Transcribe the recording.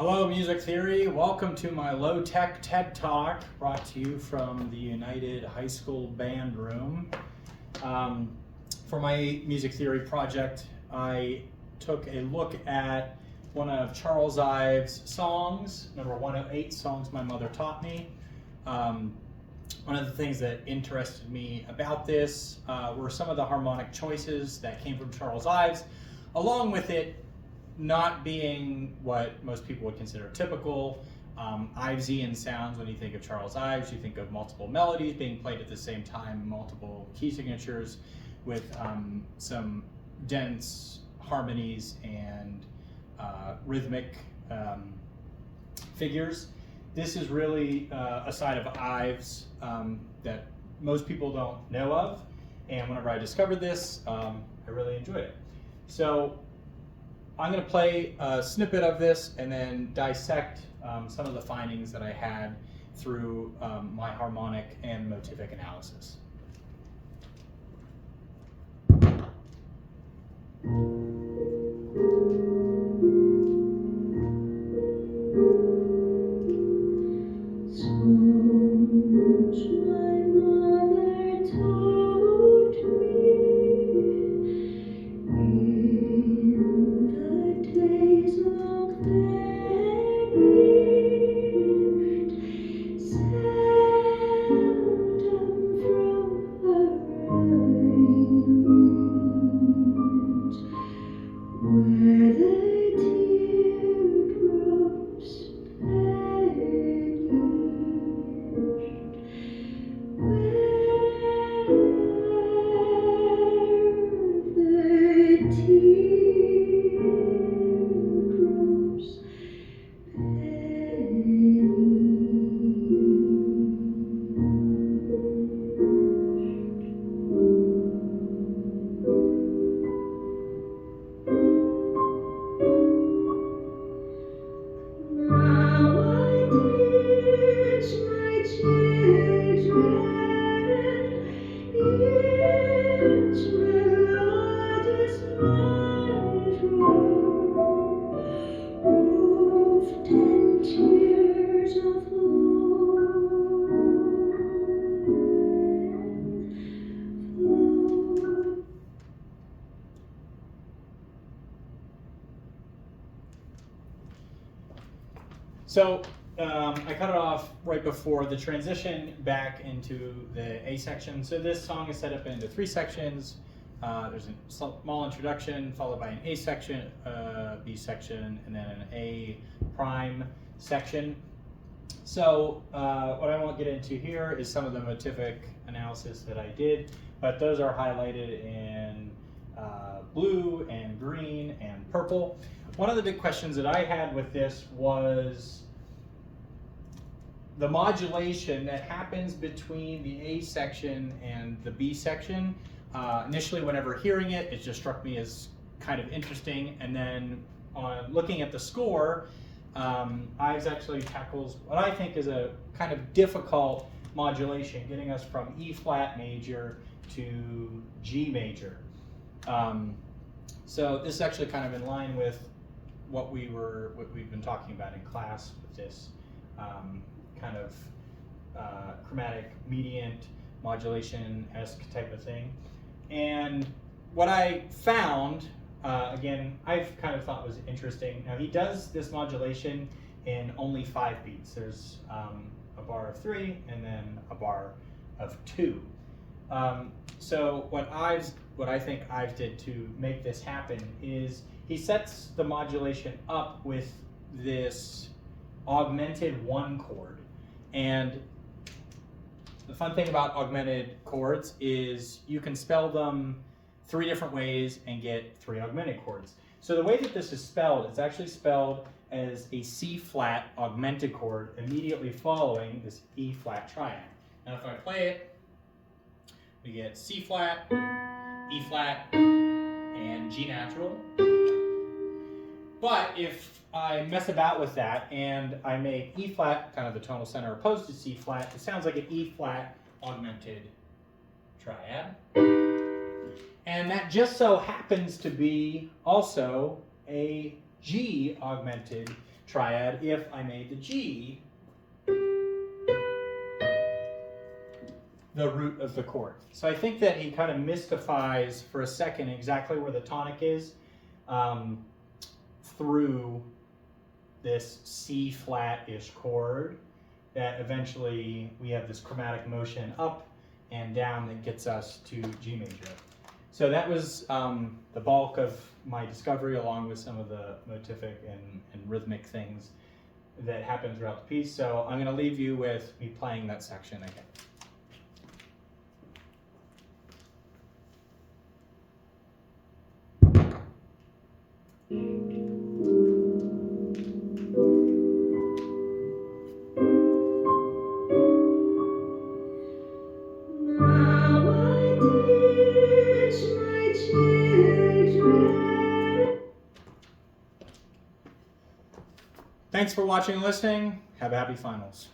Hello, Music Theory. Welcome to my low-tech TED Talk, brought to you from the United High School Band Room. For my Music Theory project, I took a look at one of Charles Ives' songs, number 108, Songs My Mother Taught Me. One of the things that interested me about this were some of the harmonic choices that came from Charles Ives, along with it not being what most people would consider typical Ivesian sounds. When you think of Charles Ives, you think of multiple melodies being played at the same time, multiple key signatures with some dense harmonies and rhythmic figures. This is really a side of Ives that most people don't know of, and whenever I discovered this, I really enjoyed it. So I'm going to play a snippet of this and then dissect some of the findings that I had through my harmonic and motivic analysis. So I cut it off right before the transition back into the A section. So this song is set up into 3 sections. There's a small introduction followed by an A section, B section, and then an A prime section. So what I won't get into here is some of the motivic analysis that I did, but those are highlighted in blue and green and purple. One of the big questions that I had with this was the modulation that happens between the A section and the B section. Initially, whenever hearing it, it just struck me as kind of interesting. And then on looking at the score, Ives actually tackles what I think is a kind of difficult modulation, getting us from E flat major to G major. So this is actually kind of in line with what we've been talking about in class with this kind of chromatic mediant modulation-esque type of thing. And what I found, again, I've kind of thought was interesting. Now he does this modulation in only 5 beats. There's a bar of 3 and then a bar of 2. So what I think Ives did to make this happen is he sets the modulation up with this augmented 1 chord. And the fun thing about augmented chords is you can spell them 3 different ways and get 3 augmented chords. So the way that this is spelled, it's actually spelled as a C flat augmented chord immediately following this E flat triad. Now if I play it, we get C flat, E flat, and G natural. But if I mess about with that and I make E flat kind of the tonal center opposed to C flat, it sounds like an E flat augmented triad. And that just so happens to be also a G augmented triad if I made the G the root of the chord. So I think that he kind of mystifies for a second exactly where the tonic is through this C flat-ish chord, that eventually we have this chromatic motion up and down that gets us to G major. So that was the bulk of my discovery, along with some of the motivic and rhythmic things that happen throughout the piece. So I'm going to leave you with me playing that section again. Thanks for watching and listening. Have a happy finals.